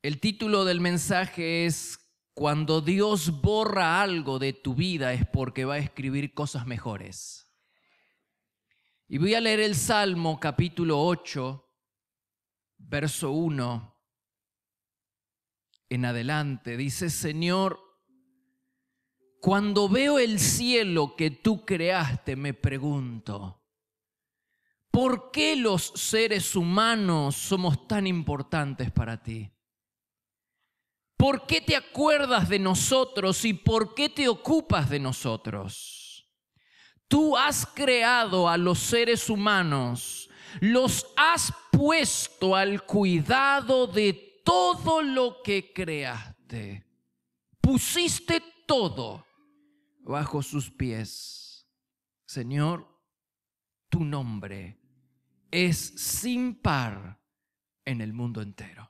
El título del mensaje es: cuando Dios borra algo de tu vida es porque va a escribir cosas mejores. Y voy a leer el Salmo capítulo 8, verso 1 en adelante. Dice: Señor, cuando veo el cielo que tú creaste, me pregunto, ¿por qué los seres humanos somos tan importantes para ti? ¿Por qué te acuerdas de nosotros y por qué te ocupas de nosotros? Tú has creado a los seres humanos, los has puesto al cuidado de todo lo que creaste. Pusiste todo bajo sus pies. Señor, tu nombre es sin par en el mundo entero.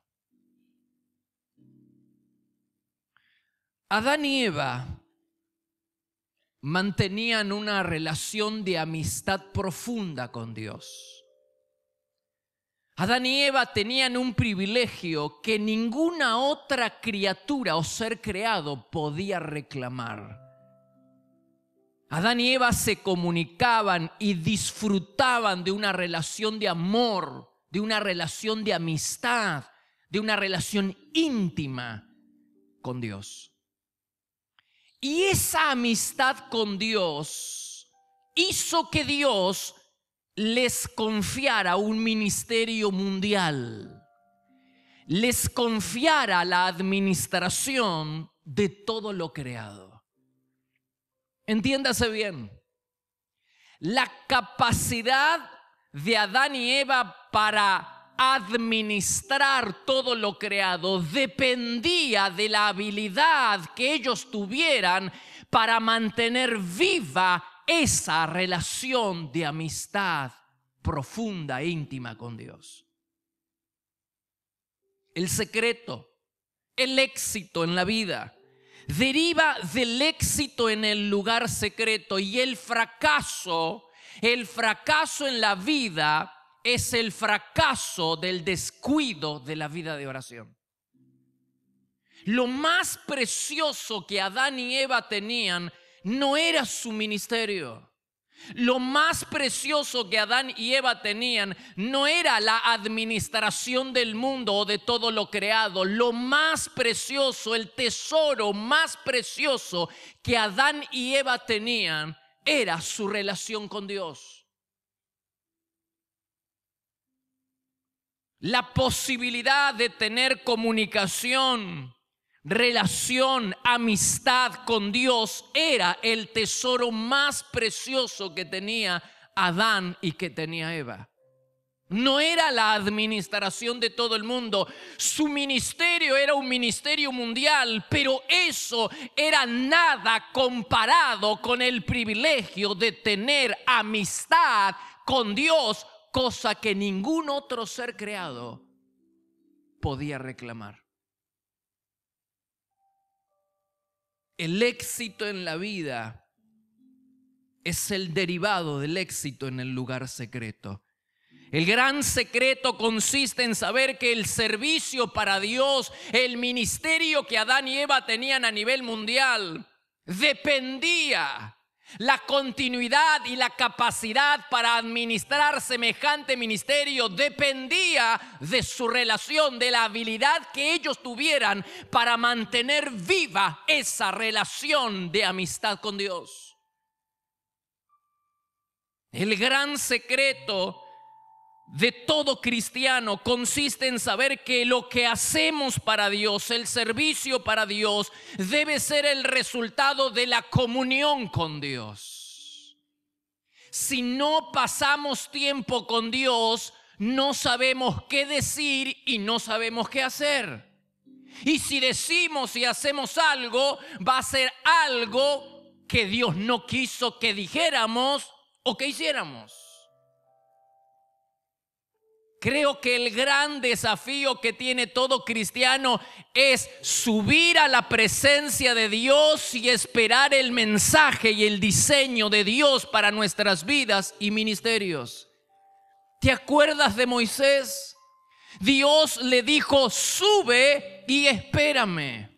Adán y Eva mantenían una relación de amistad profunda con Dios. Adán y Eva tenían un privilegio que ninguna otra criatura o ser creado podía reclamar. Adán y Eva se comunicaban y disfrutaban de una relación de amor, de una relación de amistad, de una relación íntima con Dios. Y esa amistad con Dios hizo que Dios les confiara un ministerio mundial. Les confiara la administración de todo lo creado. Entiéndase bien. La capacidad de Adán y Eva para administrar todo lo creado dependía de la habilidad que ellos tuvieran para mantener viva esa relación de amistad profunda e íntima con Dios. El secreto, el éxito en la vida deriva del éxito en el lugar secreto, y el fracaso en la vida es el fracaso del descuido de la vida de oración. Lo más precioso que Adán y Eva tenían no era su ministerio. Lo más precioso que Adán y Eva tenían no era la administración del mundo o de todo lo creado. Lo más precioso, el tesoro más precioso que Adán y Eva tenían era su relación con Dios. La posibilidad de tener comunicación, relación, amistad con Dios era el tesoro más precioso que tenía Adán y que tenía Eva. No era la administración de todo el mundo. Su ministerio era un ministerio mundial, pero eso era nada comparado con el privilegio de tener amistad con Dios, cosa que ningún otro ser creado podía reclamar. El éxito en la vida es el derivado del éxito en el lugar secreto. El gran secreto consiste en saber que el servicio para Dios, el ministerio que Adán y Eva tenían a nivel mundial, dependía. La continuidad y la capacidad para administrar semejante ministerio dependía de su relación, de la habilidad que ellos tuvieran para mantener viva esa relación de amistad con Dios. El gran secreto de todo cristiano consiste en saber que lo que hacemos para Dios, el servicio para Dios, debe ser el resultado de la comunión con Dios. Si no pasamos tiempo con Dios, no sabemos qué decir y no sabemos qué hacer. Y si decimos y hacemos algo, va a ser algo que Dios no quiso que dijéramos o que hiciéramos. Creo que el gran desafío que tiene todo cristiano es subir a la presencia de Dios y esperar el mensaje y el diseño de Dios para nuestras vidas y ministerios. ¿Te acuerdas de Moisés? Dios le dijo: sube y espérame.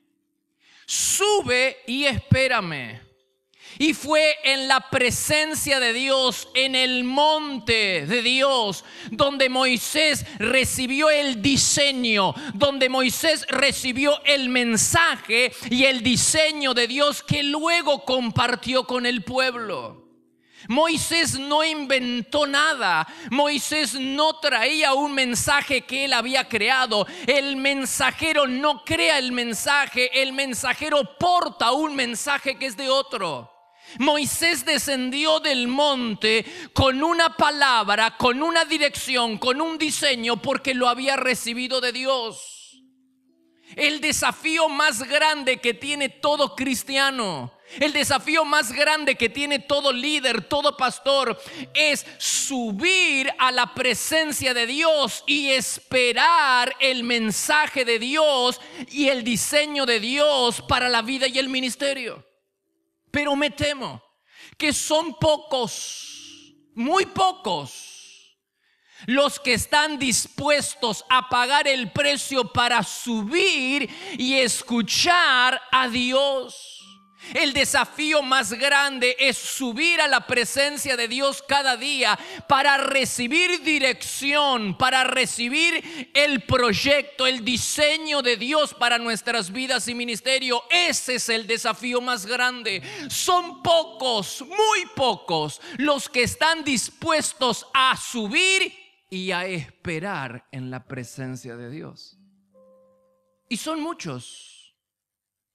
Sube y espérame. Y fue en la presencia de Dios, en el monte de Dios, donde Moisés recibió el diseño, donde Moisés recibió el mensaje y el diseño de Dios que luego compartió con el pueblo. Moisés no inventó nada. Moisés no traía un mensaje que él había creado. El mensajero no crea el mensajero porta un mensaje que es de otro. Moisés descendió del monte con una palabra, con una dirección, con un diseño, porque lo había recibido de Dios. El desafío más grande que tiene todo cristiano, el desafío más grande que tiene todo líder, todo pastor, es subir a la presencia de Dios y esperar el mensaje de Dios y el diseño de Dios para la vida y el ministerio. Pero me temo que son pocos, muy pocos, los que están dispuestos a pagar el precio para subir y escuchar a Dios. El desafío más grande es subir a la presencia de Dios cada día para recibir dirección, para recibir el proyecto, el diseño de Dios para nuestras vidas y ministerio. Ese es el desafío más grande. Son pocos, muy pocos, los que están dispuestos a subir y a esperar en la presencia de Dios. Y son muchos,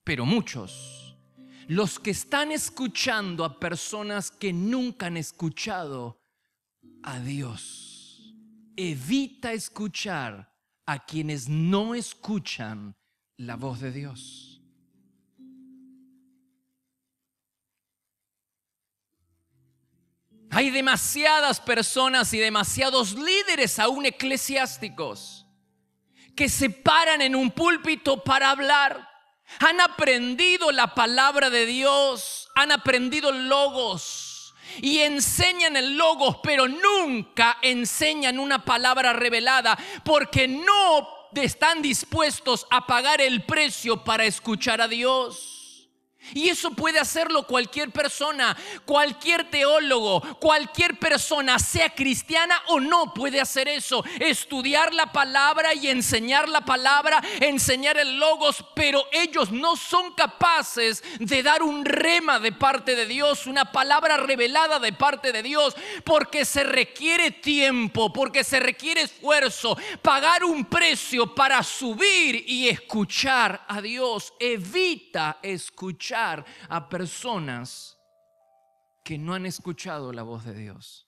pero muchos, los que están escuchando a personas que nunca han escuchado a Dios. Evita escuchar a quienes no escuchan la voz de Dios. Hay demasiadas personas y demasiados líderes, aún eclesiásticos, que se paran en un púlpito para hablar. Han aprendido la palabra de Dios, han aprendido logos y enseñan el logos, pero nunca enseñan una palabra revelada, porque no están dispuestos a pagar el precio para escuchar a Dios. Y eso puede hacerlo cualquier persona, cualquier teólogo, cualquier persona, sea cristiana o no, puede hacer eso. Estudiar la palabra y enseñar la palabra, enseñar el logos, pero ellos no son capaces de dar un rema de parte de Dios, una palabra revelada de parte de Dios, porque se requiere tiempo, porque se requiere esfuerzo, pagar un precio para subir y escuchar a Dios. Evita escuchar a personas que no han escuchado la voz de Dios.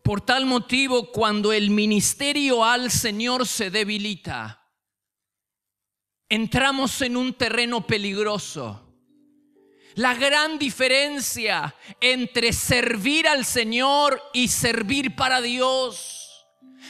Por tal motivo, cuando el ministerio al Señor se debilita, entramos en un terreno peligroso. La gran diferencia entre servir al Señor y servir para Dios.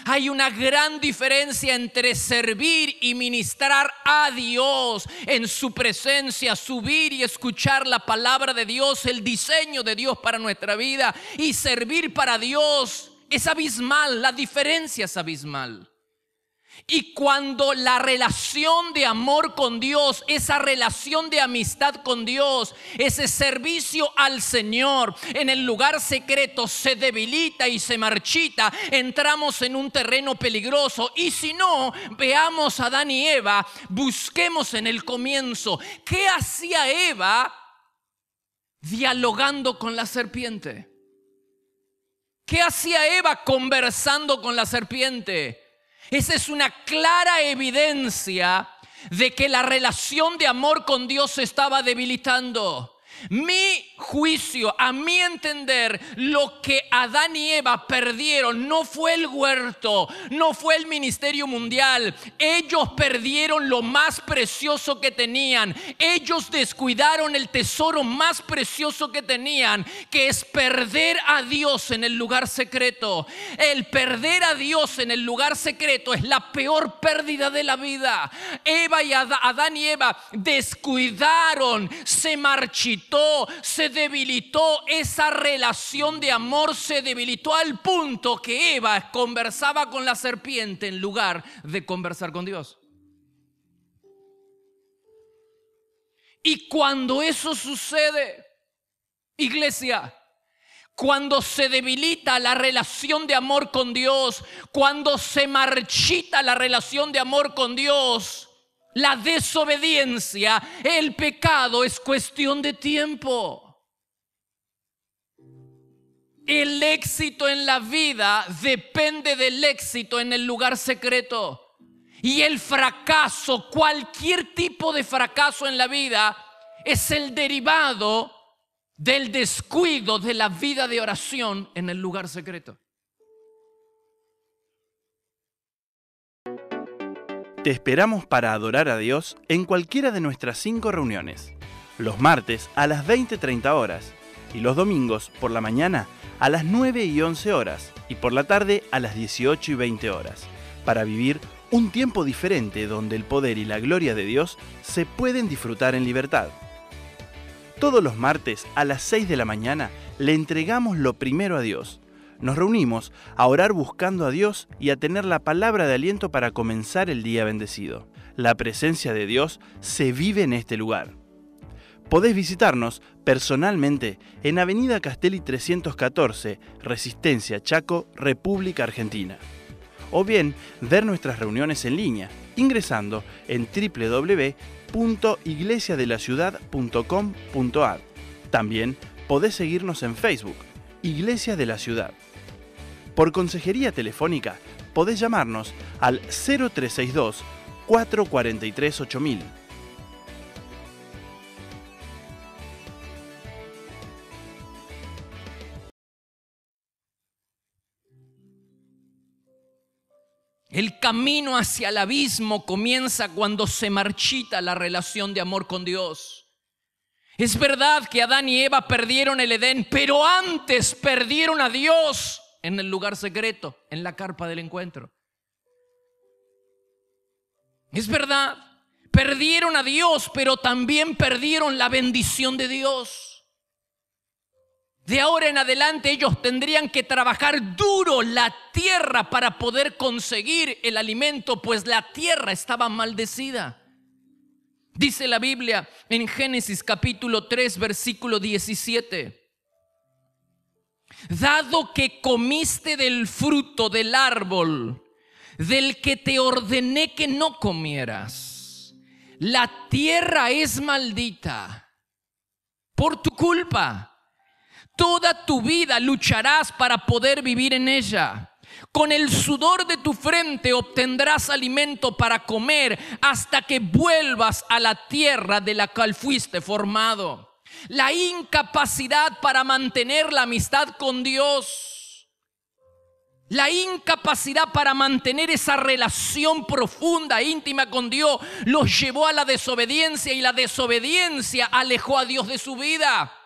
Hay una gran diferencia entre servir y ministrar a Dios en su presencia, subir y escuchar la palabra de Dios, el diseño de Dios para nuestra vida, y servir para Dios es abismal, la diferencia es abismal. Y cuando la relación de amor con Dios, esa relación de amistad con Dios, ese servicio al Señor en el lugar secreto se debilita y se marchita, entramos en un terreno peligroso. Y si no, veamos a Adán y Eva, busquemos en el comienzo. ¿Qué hacía Eva dialogando con la serpiente? ¿Qué hacía Eva conversando con la serpiente? Esa es una clara evidencia de que la relación de amor con Dios se estaba debilitando. Mi juicio, a mi entender, lo que Adán y Eva perdieron no fue el huerto, no fue el ministerio mundial. Ellos perdieron lo más precioso que tenían. Ellos descuidaron el tesoro más precioso que tenían, que es perder a Dios en el lugar secreto. El perder a Dios en el lugar secreto es la peor pérdida de la vida. Adán y Eva descuidaron, se marchitó, se debilitó. Esa relación de amor se debilitó al punto que Eva conversaba con la serpiente en lugar de conversar con Dios. Y cuando eso sucede, iglesia, cuando se debilita la relación de amor con Dios, cuando se marchita la relación de amor con Dios, la desobediencia, el pecado es cuestión de tiempo. El éxito en la vida depende del éxito en el lugar secreto. Y el fracaso, cualquier tipo de fracaso en la vida, es el derivado del descuido de la vida de oración en el lugar secreto. Te esperamos para adorar a Dios en cualquiera de nuestras 5 reuniones. Los martes a las 20:30 horas y los domingos por la mañana a las 9 y 11 horas y por la tarde a las 18 y 20 horas, para vivir un tiempo diferente donde el poder y la gloria de Dios se pueden disfrutar en libertad. Todos los martes a las 6 de la mañana le entregamos lo primero a Dios. Nos reunimos a orar buscando a Dios y a tener la palabra de aliento para comenzar el día bendecido. La presencia de Dios se vive en este lugar. Podés visitarnos personalmente en Avenida Castelli 314, Resistencia, Chaco, República Argentina. O bien ver nuestras reuniones en línea, ingresando en www.iglesiadelaciudad.com.ar. También podés seguirnos en Facebook, Iglesia de la Ciudad. Por consejería telefónica, podés llamarnos al 0362 443 8000. El camino hacia el abismo comienza cuando se marchita la relación de amor con Dios. Es verdad que Adán y Eva perdieron el Edén, pero antes perdieron a Dios en el lugar secreto, en la carpa del encuentro. Es verdad, perdieron a Dios, pero también perdieron la bendición de Dios. De ahora en adelante ellos tendrían que trabajar duro la tierra para poder conseguir el alimento, pues la tierra estaba maldecida. Dice la Biblia en Génesis capítulo 3, versículo 17. Dado que comiste del fruto del árbol del que te ordené que no comieras, la tierra es maldita por tu culpa. Toda tu vida lucharás para poder vivir en ella. Con el sudor de tu frente obtendrás alimento para comer hasta que vuelvas a la tierra de la cual fuiste formado. La incapacidad para mantener la amistad con Dios, la incapacidad para mantener esa relación profunda, íntima con Dios, los llevó a la desobediencia, y la desobediencia alejó a Dios de su vida.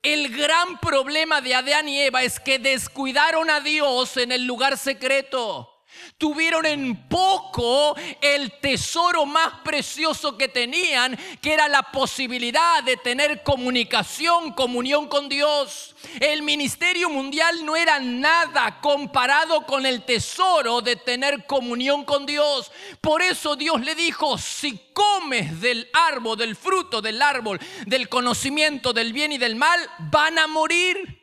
El gran problema de Adán y Eva es que descuidaron a Dios en el lugar secreto. Tuvieron en poco el tesoro más precioso que tenían, que era la posibilidad de tener comunicación, comunión con Dios. El ministerio mundial no era nada comparado con el tesoro de tener comunión con Dios. Por eso Dios le dijo: si comes del árbol, del fruto del árbol, del conocimiento del bien y del mal, van a morir.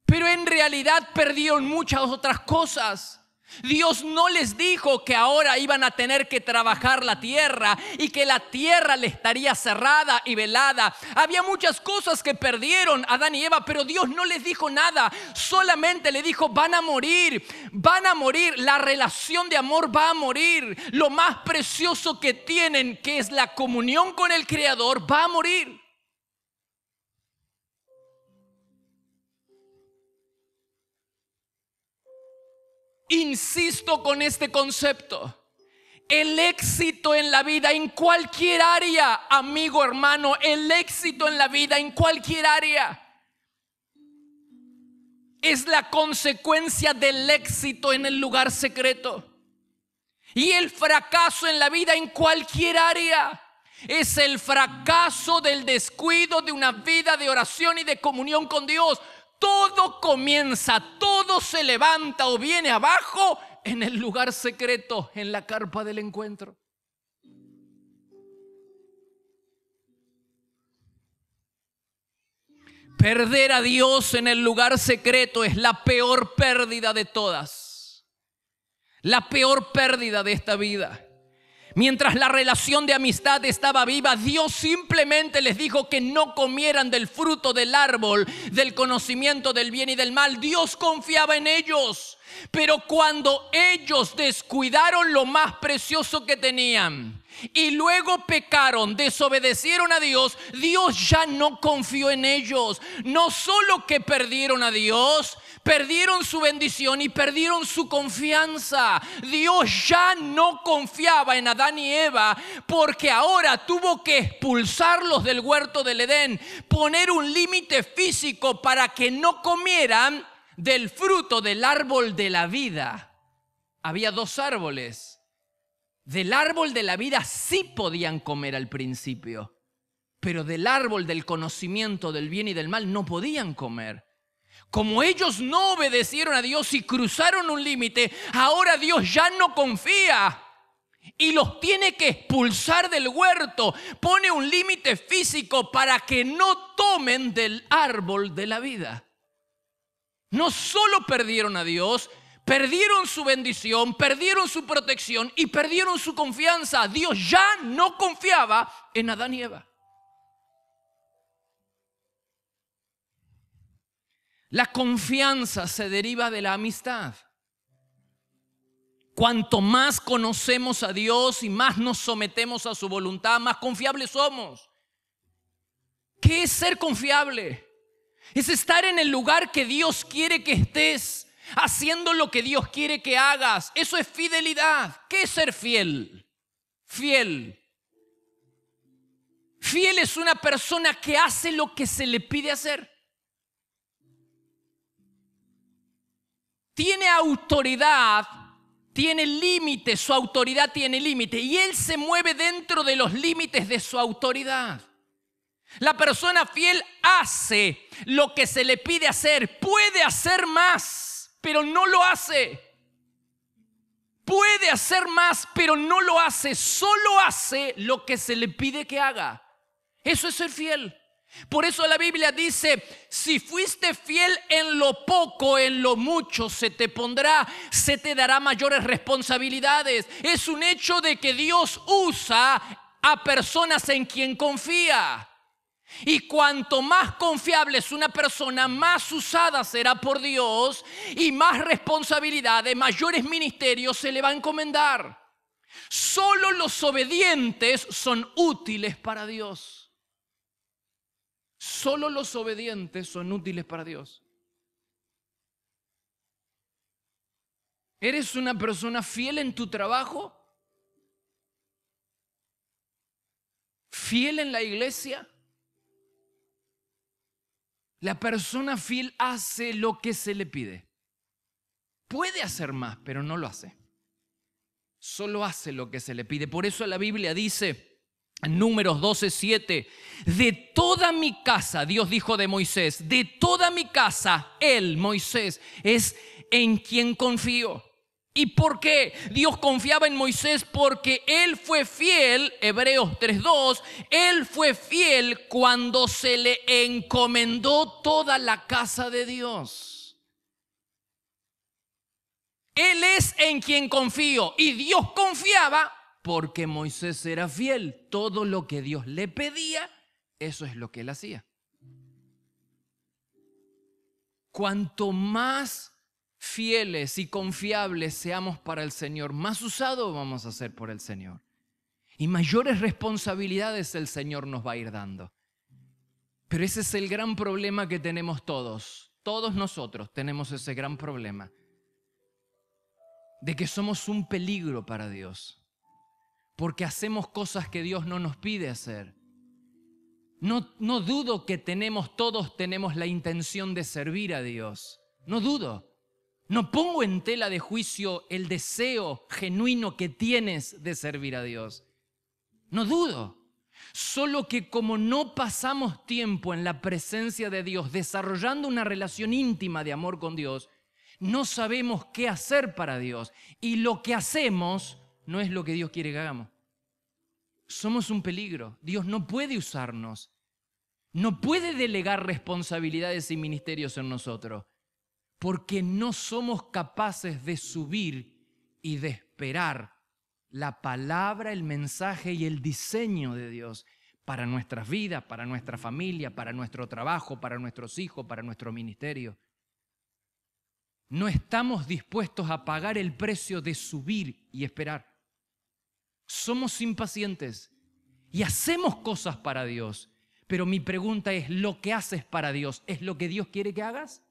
Pero en realidad perdieron muchas otras cosas. Dios no les dijo que ahora iban a tener que trabajar la tierra y que la tierra le estaría cerrada y velada. Había muchas cosas que perdieron Adán y Eva, pero Dios no les dijo nada. Solamente le dijo: van a morir, la relación de amor va a morir. Lo más precioso que tienen, que es la comunión con el Creador, va a morir. Insisto con este concepto. El éxito en la vida en cualquier área, amigo, hermano, el éxito en la vida en cualquier área es la consecuencia del éxito en el lugar secreto. Y el fracaso en la vida en cualquier área es el fracaso del descuido de una vida de oración y de comunión con Dios. Todo comienza, todo se levanta o viene abajo en el lugar secreto, en la carpa del encuentro. Perder a Dios en el lugar secreto es la peor pérdida de todas. La peor pérdida de esta vida. Mientras la relación de amistad estaba viva, Dios simplemente les dijo que no comieran del fruto del árbol del conocimiento del bien y del mal. Dios confiaba en ellos. Pero cuando ellos descuidaron lo más precioso que tenían y luego pecaron, desobedecieron a Dios, Dios ya no confió en ellos. No solo que perdieron a Dios, perdieron su bendición y perdieron su confianza. Dios ya no confiaba en Adán y Eva porque ahora tuvo que expulsarlos del huerto del Edén, poner un límite físico para que no comieran del fruto del árbol de la vida. Había dos árboles. Del árbol de la vida sí podían comer al principio, pero del árbol del conocimiento del bien y del mal no podían comer. Como ellos no obedecieron a Dios y cruzaron un límite, ahora Dios ya no confía y los tiene que expulsar del huerto. Pone un límite físico para que no tomen del árbol de la vida. No solo perdieron a Dios, perdieron su bendición, perdieron su protección y perdieron su confianza. Dios ya no confiaba en Adán y Eva. La confianza se deriva de la amistad. Cuanto más conocemos a Dios y más nos sometemos a su voluntad, más confiables somos. ¿Qué es ser confiable? Es estar en el lugar que Dios quiere que estés, haciendo lo que Dios quiere que hagas. Eso es fidelidad. ¿Qué es ser fiel? Fiel es una persona que hace lo que se le pide hacer. Tiene autoridad, tiene límites, su autoridad tiene límite y él se mueve dentro de los límites de su autoridad. La persona fiel hace lo que se le pide hacer. Puede hacer más, pero no lo hace. Puede hacer más, pero no lo hace. Solo hace lo que se le pide que haga. Eso es ser fiel. Por eso la Biblia dice, si fuiste fiel en lo poco, en lo mucho se te pondrá, se te dará mayores responsabilidades. Es un hecho de que Dios usa a personas en quien confía. Y cuanto más confiable es una persona, más usada será por Dios y más responsabilidades, mayores ministerios se le va a encomendar. Solo los obedientes son útiles para Dios. Solo los obedientes son útiles para Dios. ¿Eres una persona fiel en tu trabajo? ¿Fiel en la iglesia? La persona fiel hace lo que se le pide. Puede hacer más, pero no lo hace. Solo hace lo que se le pide. Por eso la Biblia dice en Números 12:7, de toda mi casa, Dios dijo de Moisés, de toda mi casa, él, Moisés, es en quien confío. ¿Y por qué Dios confiaba en Moisés? Porque él fue fiel, Hebreos 3:2, él fue fiel cuando se le encomendó toda la casa de Dios. Él es en quien confío y Dios confiaba porque Moisés era fiel. Todo lo que Dios le pedía, eso es lo que él hacía. Cuanto más fieles y confiables seamos para el Señor, más usados vamos a ser por el Señor. Y mayores responsabilidades el Señor nos va a ir dando. Pero ese es el gran problema que tenemos todos. Todos nosotros tenemos ese gran problema. de que somos un peligro para Dios, porque hacemos cosas que Dios no nos pide hacer. No dudo que todos tenemos la intención de servir a Dios. No dudo. No pongo en tela de juicio el deseo genuino que tienes de servir a Dios. No dudo. Solo que como no pasamos tiempo en la presencia de Dios, desarrollando una relación íntima de amor con Dios, no sabemos qué hacer para Dios. Y lo que hacemos no es lo que Dios quiere que hagamos. Somos un peligro. Dios no puede usarnos. No puede delegar responsabilidades y ministerios en nosotros, porque no somos capaces de subir y de esperar la palabra, el mensaje y el diseño de Dios para nuestras vidas, para nuestra familia, para nuestro trabajo, para nuestros hijos, para nuestro ministerio. No estamos dispuestos a pagar el precio de subir y esperar. Somos impacientes y hacemos cosas para Dios. Pero mi pregunta es, ¿lo que haces para Dios es lo que Dios quiere que hagas?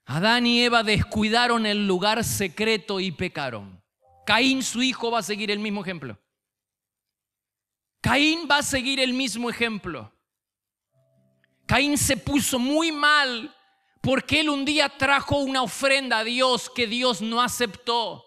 Adán y Eva descuidaron el lugar secreto y pecaron. Caín, su hijo, va a seguir el mismo ejemplo. Caín va a seguir el mismo ejemplo. Caín se puso muy mal porque él un día trajo una ofrenda a Dios que Dios no aceptó.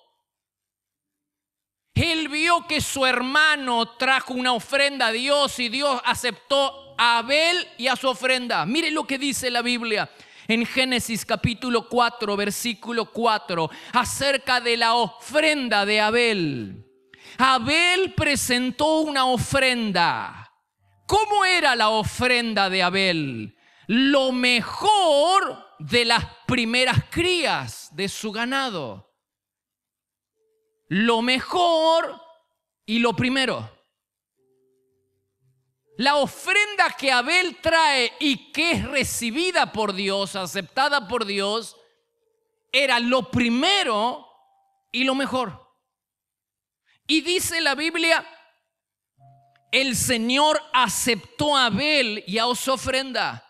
Él vio que su hermano trajo una ofrenda a Dios y Dios aceptó a Abel y a su ofrenda. Mire lo que dice la Biblia en Génesis capítulo 4, versículo 4, acerca de la ofrenda de Abel. Abel presentó una ofrenda. ¿Cómo era la ofrenda de Abel? Lo mejor de las primeras crías de su ganado. Lo mejor y lo primero. La ofrenda que Abel trae y que es recibida por Dios, aceptada por Dios, era lo primero y lo mejor. Y dice la Biblia, el Señor aceptó a Abel y a su ofrenda.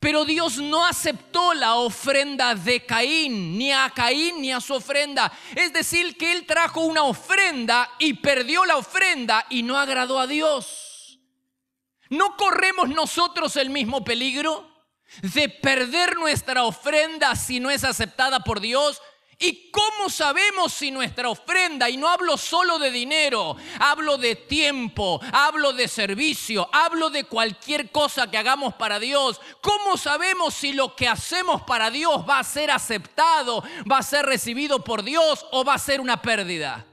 Pero Dios no aceptó la ofrenda de Caín, ni a Caín ni a su ofrenda. Es decir, que él trajo una ofrenda y perdió la ofrenda y no agradó a Dios. ¿No corremos nosotros el mismo peligro de perder nuestra ofrenda si no es aceptada por Dios? ¿Y cómo sabemos si nuestra ofrenda, y no hablo solo de dinero, hablo de tiempo, hablo de servicio, hablo de cualquier cosa que hagamos para Dios, cómo sabemos si lo que hacemos para Dios va a ser aceptado, va a ser recibido por Dios o va a ser una pérdida?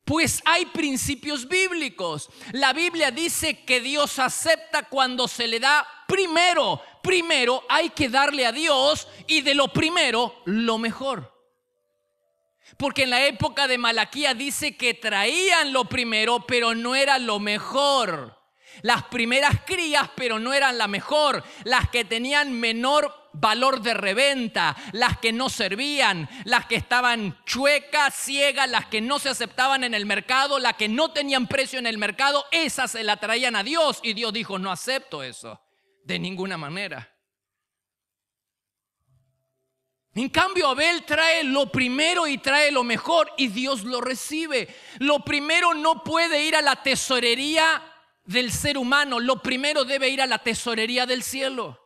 Pues hay principios bíblicos. La Biblia dice que Dios acepta cuando se le da primero. Primero hay que darle a Dios, y de lo primero, lo mejor. Porque en la época de Malaquías dice que traían lo primero, pero no era lo mejor. Las primeras crías, pero no eran la mejor. Las que tenían menor valor de reventa, las que no servían, las que estaban chuecas, ciegas, las que no se aceptaban en el mercado, las que no tenían precio en el mercado, esas se la traían a Dios. Y Dios dijo, no acepto eso, de ninguna manera. En cambio, Abel trae lo primero y trae lo mejor, y Dios lo recibe. Lo primero no puede ir a la tesorería del ser humano, lo primero debe ir a la tesorería del cielo.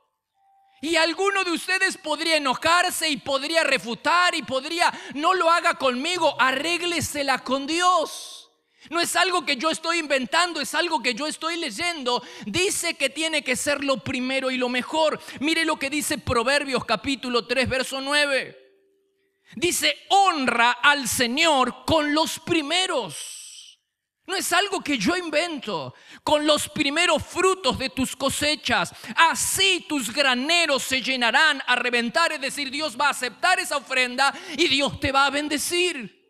Y alguno de ustedes podría enojarse y podría refutar y podría, no lo haga conmigo, arréglesela con Dios. No es algo que yo estoy inventando, es algo que yo estoy leyendo. Dice que tiene que ser lo primero y lo mejor. Mire lo que dice Proverbios capítulo 3, verso 9. Dice, honra al Señor con los primeros. No es algo que yo invento. Con los primeros frutos de tus cosechas, así tus graneros se llenarán a reventar. Es decir, Dios va a aceptar esa ofrenda y Dios te va a bendecir.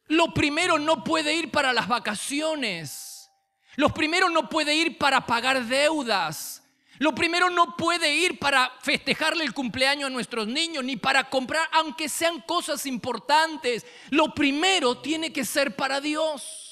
Lo primero no puede ir para las vacaciones. Lo primero no puede ir para pagar deudas. Lo primero no puede ir para festejarle el cumpleaños a nuestros niños, ni para comprar, aunque sean cosas importantes. Lo primero tiene que ser para Dios.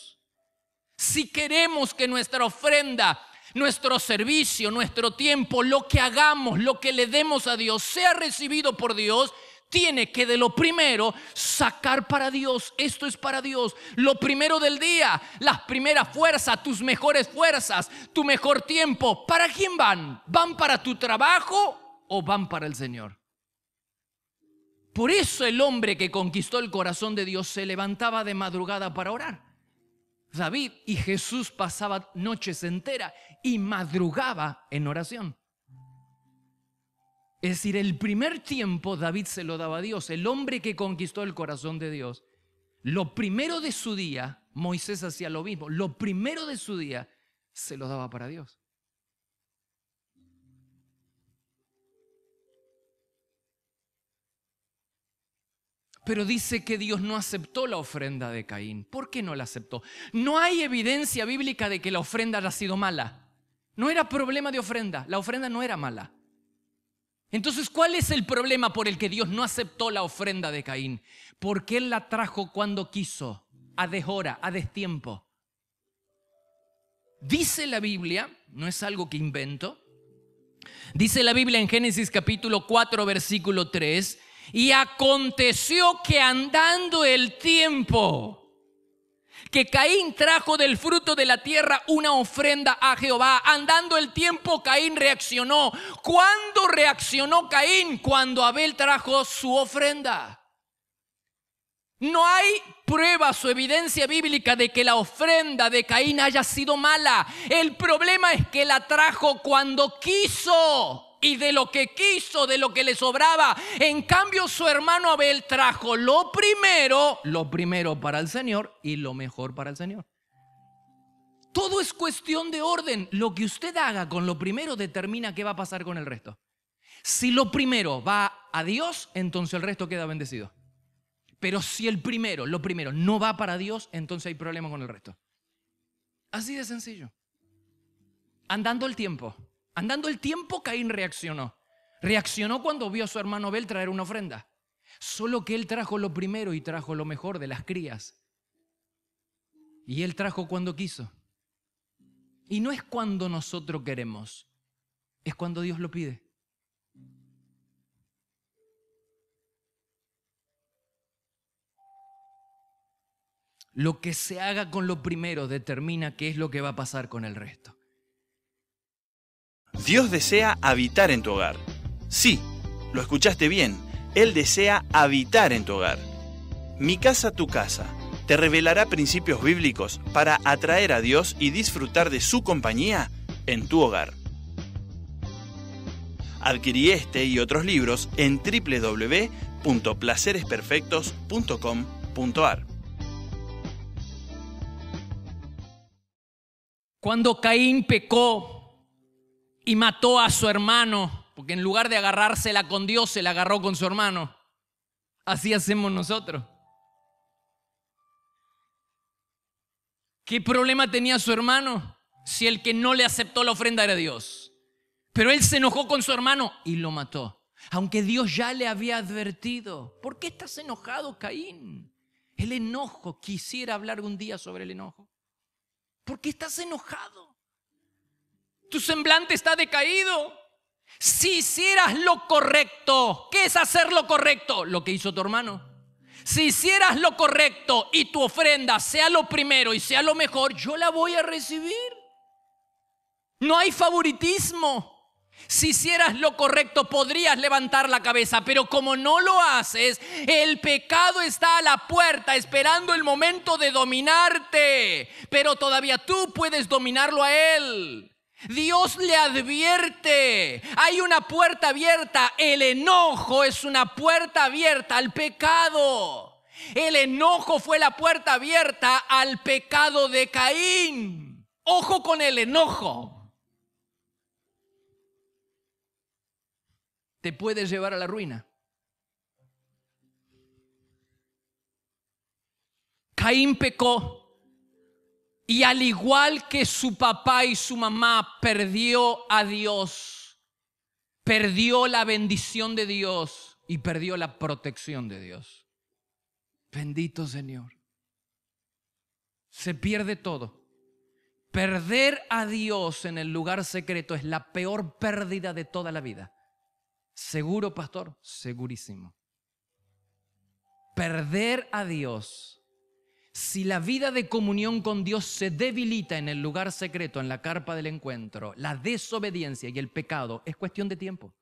Si queremos que nuestra ofrenda nuestro servicio, nuestro tiempo, lo que hagamos, lo que le demos a Dios, sea recibido por Dios, tiene que de lo primero sacar para Dios. Esto es para Dios. Lo primero del día, las primeras fuerzas, tus mejores fuerzas, tu mejor tiempo. ¿Para quién van? ¿Van para tu trabajo o van para el Señor? Por eso el hombre que conquistó el corazón de Dios se levantaba de madrugada para orar. David y Jesús pasaban noches enteras y madrugaba en oración. Es decir, el primer tiempo David se lo daba a Dios. El hombre que conquistó el corazón de Dios, lo primero de su día, Moisés hacía lo mismo, lo primero de su día se lo daba para Dios. Pero dice que Dios no aceptó la ofrenda de Caín. ¿Por qué no la aceptó? No hay evidencia bíblica de que la ofrenda haya sido mala. No era problema de ofrenda, la ofrenda no era mala. Entonces, ¿cuál es el problema por el que Dios no aceptó la ofrenda de Caín? Porque Él la trajo cuando quiso, a deshora, a destiempo. Dice la Biblia, no es algo que invento, dice la Biblia en Génesis capítulo 4, versículo 3, y aconteció que andando el tiempo, que Caín trajo del fruto de la tierra una ofrenda a Jehová. Andando el tiempo, Caín reaccionó. ¿Cuándo reaccionó Caín? Cuando Abel trajo su ofrenda. No hay pruebas o evidencia bíblica de que la ofrenda de Caín haya sido mala. El problema es que la trajo cuando quiso. Y de lo que quiso, de lo que le sobraba. En cambio, su hermano Abel trajo lo primero para el Señor y lo mejor para el Señor. Todo es cuestión de orden. Lo que usted haga con lo primero determina qué va a pasar con el resto. Si lo primero va a Dios, entonces el resto queda bendecido. Pero si lo primero no va para Dios, entonces hay problema con el resto. Así de sencillo. Andando el tiempo, Caín reaccionó. Reaccionó cuando vio a su hermano Abel traer una ofrenda. Solo que él trajo lo primero y trajo lo mejor de las crías. Y él trajo cuando quiso. Y no es cuando nosotros queremos, es cuando Dios lo pide. Lo que se haga con lo primero determina qué es lo que va a pasar con el resto. Dios desea habitar en tu hogar. Sí, lo escuchaste bien. Él desea habitar en tu hogar. Mi casa, tu casa, te revelará principios bíblicos para atraer a Dios y disfrutar de su compañía en tu hogar. Adquirí este y otros libros en www.placeresperfectos.com.ar. Cuando Caín pecó y mató a su hermano, porque en lugar de agarrársela con Dios, se la agarró con su hermano. Así hacemos nosotros. ¿Qué problema tenía su hermano? Si el que no le aceptó la ofrenda era Dios. Pero él se enojó con su hermano y lo mató. Aunque Dios ya le había advertido. ¿Por qué estás enojado, Caín? El enojo, quisiera hablar un día sobre el enojo. ¿Por qué estás enojado? Tu semblante está decaído. Si hicieras lo correcto, ¿qué es hacer lo correcto? Lo que hizo tu hermano. Si hicieras lo correcto y tu ofrenda sea lo primero y sea lo mejor, yo la voy a recibir. No hay favoritismo. Si hicieras lo correcto podrías levantar la cabeza, pero como no lo haces, el pecado está a la puerta esperando el momento de dominarte, pero todavía tú puedes dominarlo a él. Dios le advierte, hay una puerta abierta. El enojo es una puerta abierta al pecado. El enojo fue la puerta abierta al pecado de Caín. Ojo con el enojo. Te puede llevar a la ruina. Caín pecó. Y al igual que su papá y su mamá, perdió a Dios, perdió la bendición de Dios y perdió la protección de Dios. Bendito Señor. Se pierde todo. Perder a Dios en el lugar secreto es la peor pérdida de toda la vida. ¿Seguro, pastor? Segurísimo. Perder a Dios. Si la vida de comunión con Dios se debilita en el lugar secreto, en la carpa del encuentro, la desobediencia y el pecado, es cuestión de tiempo.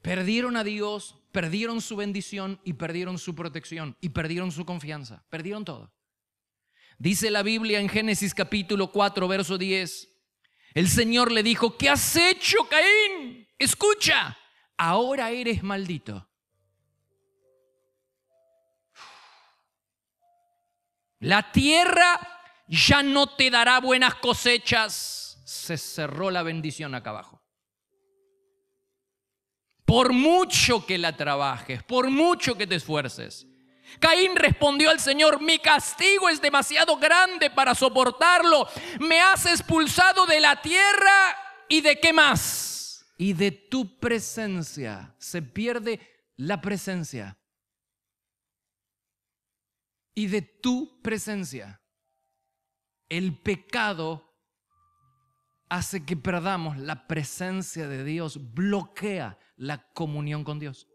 Perdieron a Dios, perdieron su bendición y perdieron su protección y perdieron su confianza. Perdieron todo. Dice la Biblia en Génesis capítulo 4, verso 10. El Señor le dijo: ¿qué has hecho, Caín? Escucha, ahora eres maldito. La tierra ya no te dará buenas cosechas. Se cerró la bendición acá abajo. Por mucho que la trabajes, por mucho que te esfuerces. Caín respondió al Señor: mi castigo es demasiado grande para soportarlo. Me has expulsado de la tierra y ¿de qué más? Y de tu presencia. Se pierde la presencia. Y de tu presencia. El pecado hace que perdamos la presencia de Dios, bloquea la comunión con Dios.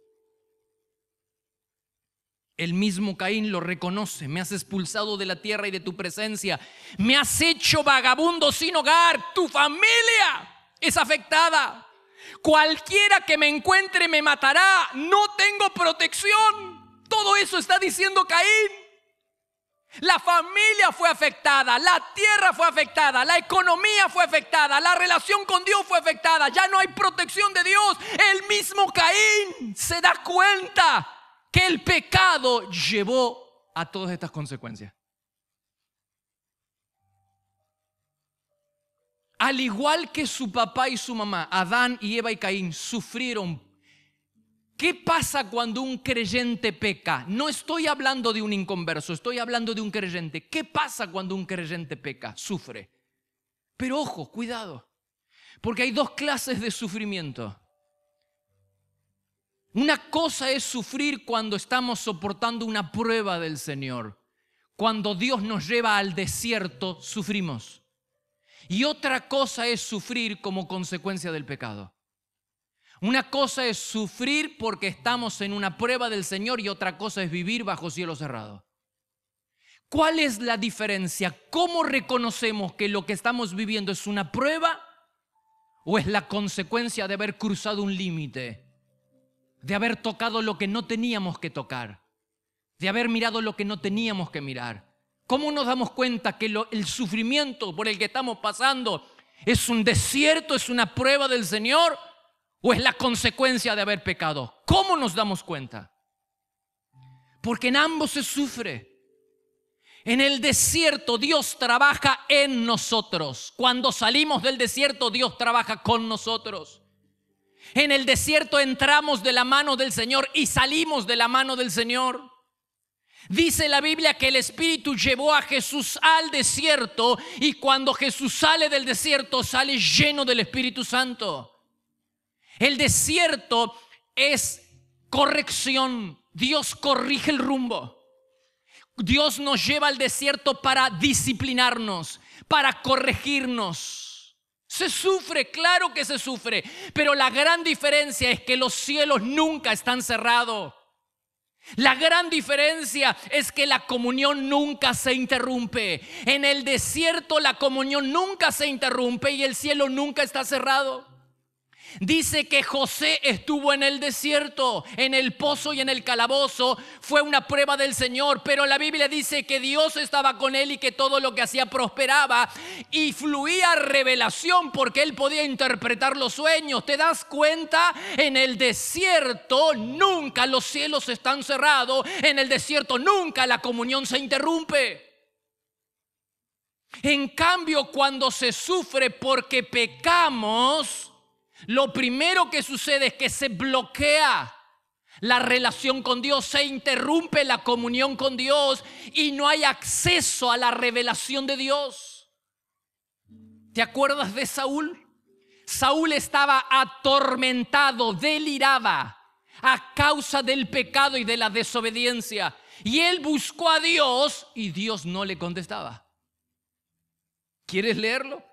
El mismo Caín lo reconoce: me has expulsado de la tierra y de tu presencia, me has hecho vagabundo sin hogar, tu familia es afectada, cualquiera que me encuentre me matará, no tengo protección. Todo eso está diciendo Caín. La familia fue afectada, la tierra fue afectada, la economía fue afectada, la relación con Dios fue afectada, ya no hay protección de Dios. El mismo Caín se da cuenta que el pecado llevó a todas estas consecuencias. Al igual que su papá y su mamá, Adán y Eva y Caín, sufrieron. ¿Qué pasa cuando un creyente peca? No estoy hablando de un inconverso, estoy hablando de un creyente. ¿Qué pasa cuando un creyente peca? Sufre. Pero ojo, cuidado, porque hay dos clases de sufrimiento. Una cosa es sufrir cuando estamos soportando una prueba del Señor. Cuando Dios nos lleva al desierto, sufrimos. Y otra cosa es sufrir como consecuencia del pecado. Una cosa es sufrir porque estamos en una prueba del Señor y otra cosa es vivir bajo cielo cerrado. ¿Cuál es la diferencia? ¿Cómo reconocemos que lo que estamos viviendo es una prueba o es la consecuencia de haber cruzado un límite? De haber tocado lo que no teníamos que tocar, de haber mirado lo que no teníamos que mirar. ¿Cómo nos damos cuenta que el sufrimiento por el que estamos pasando es un desierto, es una prueba del Señor o es la consecuencia de haber pecado? ¿Cómo nos damos cuenta? Porque en ambos se sufre. En el desierto Dios trabaja en nosotros. Cuando salimos del desierto Dios trabaja con nosotros. En el desierto entramos de la mano del Señor y salimos de la mano del Señor. Dice la Biblia que el Espíritu llevó a Jesús al desierto y cuando Jesús sale del desierto sale lleno del Espíritu Santo. El desierto es corrección. Dios corrige el rumbo. Dios nos lleva al desierto para disciplinarnos, para corregirnos. Se sufre, claro que se sufre, pero la gran diferencia es que los cielos nunca están cerrados. La gran diferencia es que la comunión nunca se interrumpe. En el desierto la comunión nunca se interrumpe y el cielo nunca está cerrado. Dice que José estuvo en el desierto, en el pozo y en el calabozo. Fue una prueba del Señor, pero la Biblia dice que Dios estaba con él y que todo lo que hacía prosperaba y fluía revelación porque él podía interpretar los sueños. ¿Te das cuenta? En el desierto nunca los cielos están cerrados. En el desierto nunca la comunión se interrumpe. En cambio, cuando se sufre porque pecamos, lo primero que sucede es que se bloquea la relación con Dios, se interrumpe la comunión con Dios y no hay acceso a la revelación de Dios. ¿Te acuerdas de Saúl? Saúl estaba atormentado, deliraba. a causa del pecado y de la desobediencia. Y él buscó a Dios y Dios no le contestaba. ¿Quieres leerlo?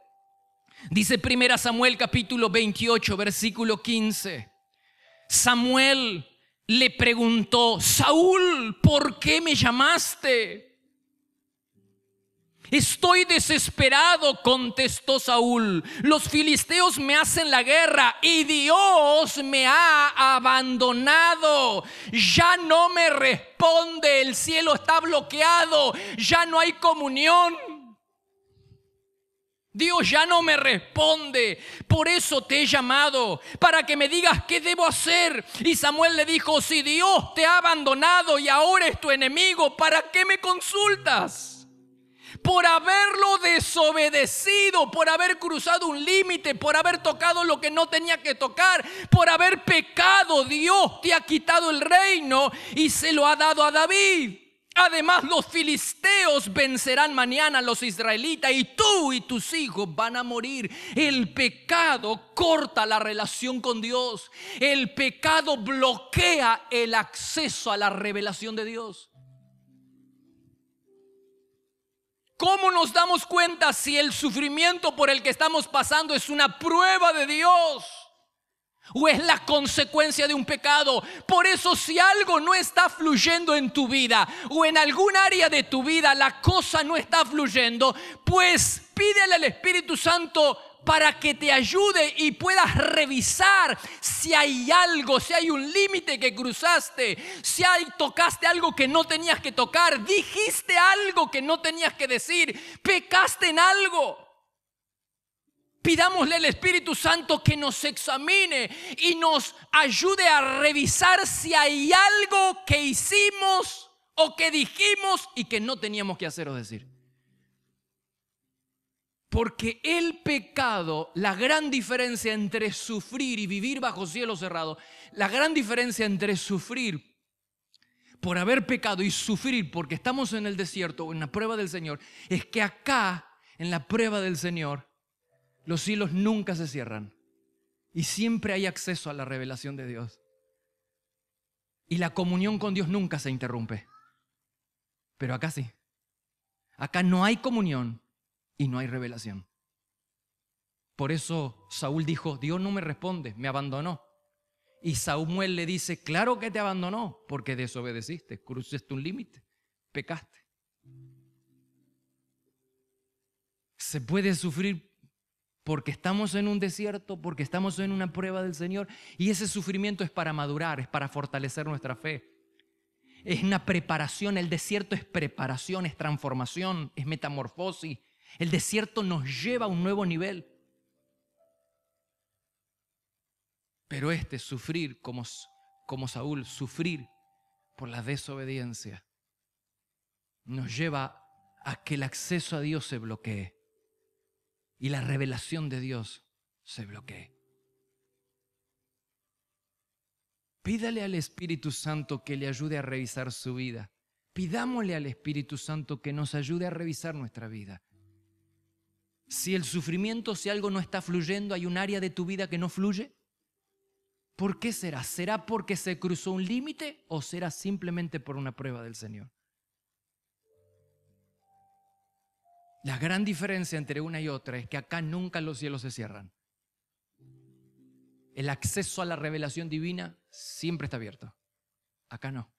Dice 1 Samuel capítulo 28, versículo 15. Samuel le preguntó: Saúl, ¿por qué me llamaste? Estoy desesperado, contestó Saúl. Los filisteos me hacen la guerra y Dios me ha abandonado. Ya no me responde, el cielo está bloqueado, ya no hay comunión. Dios ya no me responde, por eso te he llamado, para que me digas qué debo hacer. Y Samuel le dijo: si Dios te ha abandonado y ahora es tu enemigo, ¿para qué me consultas? Por haberlo desobedecido, por haber cruzado un límite, por haber tocado lo que no tenía que tocar, por haber pecado, Dios te ha quitado el reino y se lo ha dado a David. Además, los filisteos vencerán mañana a los israelitas y tú y tus hijos van a morir. El pecado corta la relación con Dios. El pecado bloquea el acceso a la revelación de Dios. ¿Cómo nos damos cuenta si el sufrimiento por el que estamos pasando es una prueba de Dios o es la consecuencia de un pecado? Por eso, si algo no está fluyendo en tu vida o en algún área de tu vida la cosa no está fluyendo, pues pídele al Espíritu Santo para que te ayude y puedas revisar si hay algo, si hay un límite que cruzaste, si tocaste algo que no tenías que tocar, dijiste algo que no tenías que decir, pecaste en algo. Pidámosle al Espíritu Santo que nos examine y nos ayude a revisar si hay algo que hicimos o que dijimos y que no teníamos que hacer o decir. Porque el pecado, la gran diferencia entre sufrir y vivir bajo cielo cerrado, la gran diferencia entre sufrir por haber pecado y sufrir porque estamos en el desierto o en la prueba del Señor, es que acá, en la prueba del Señor, los cielos nunca se cierran y siempre hay acceso a la revelación de Dios. Y la comunión con Dios nunca se interrumpe. Pero acá sí. Acá no hay comunión y no hay revelación. Por eso Saúl dijo: Dios no me responde, me abandonó. Y Samuel le dice: claro que te abandonó, porque desobedeciste, cruzaste un límite, pecaste. Se puede sufrir porque estamos en un desierto, porque estamos en una prueba del Señor, y ese sufrimiento es para madurar, es para fortalecer nuestra fe. Es una preparación, el desierto es preparación, es transformación, es metamorfosis. El desierto nos lleva a un nuevo nivel. Pero sufrir como Saúl, sufrir por la desobediencia, nos lleva a que el acceso a Dios se bloquee y la revelación de Dios se bloquee. Pídale al Espíritu Santo que le ayude a revisar su vida. Pidámosle al Espíritu Santo que nos ayude a revisar nuestra vida. Si el sufrimiento, si algo no está fluyendo, hay un área de tu vida que no fluye, ¿por qué será? ¿Será porque se cruzó un límite o será simplemente por una prueba del Señor? La gran diferencia entre una y otra es que acá nunca los cielos se cierran. El acceso a la revelación divina siempre está abierto. Acá no.